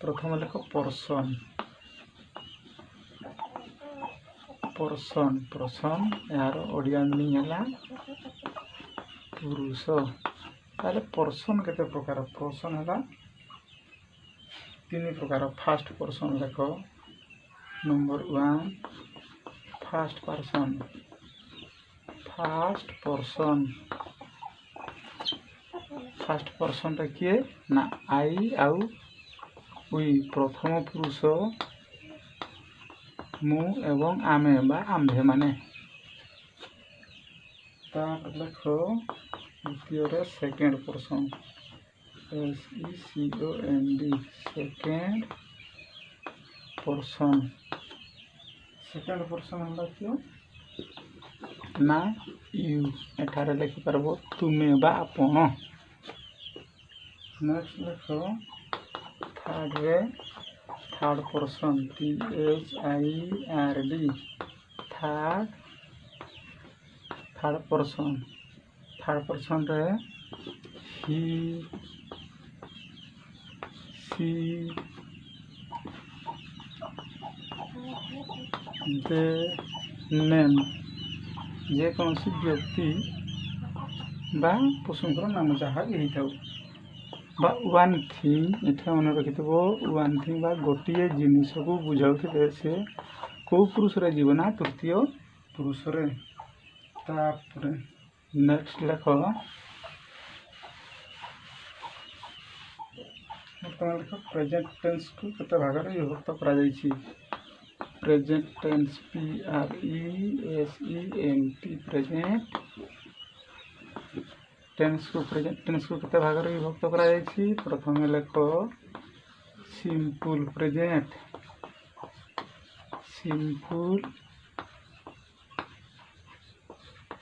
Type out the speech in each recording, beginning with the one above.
प्रथम लेख person person person यार ओडिया मीनिंग है पुरुष। ताले पर्सन केते प्रकार पर्सन है तीन प्रकार। फास्ट पर्सन लेख number 1 fast person fast person किए ना आई आउ उई प्रथम पुरुष मु एवं आमे बा आम्भे माने। लेख द्वितीय second person SECOND second person है क्यों ना यू एठारे लिखि पारबो तुमे बा आपण। नेक्स्ट लेख third person THIRD third person रे ही सी दे नेम जे कौन सी व्यक्ति बा पशुंकर नाम जहाँ भी होता बा वन थिंग इतना मन रखि वन थिंग बा गोटे जिनिस को बुझाऊ से कौ पुरुष रे जीवना तृतीय पुरुष रे। नेक्स्ट लेख प्रेजेंट टेंस को केते भाग रे विभक्त करा जायछि। Present tense PRESENT present tense को केते भाग रे विभक्त करा जायछि। प्रथम लेख सिंपल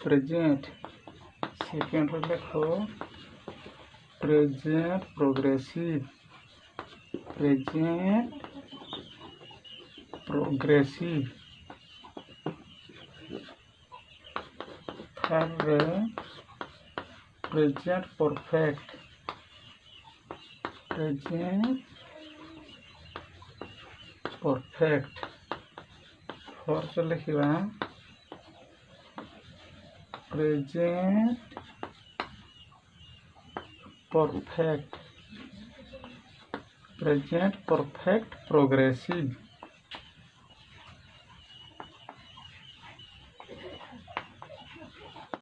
प्रेजेंट सेकेंड लेख present progressive third present perfect fourth लिखा प्रेजेंट परफेक्ट प्रोग्रेसिव।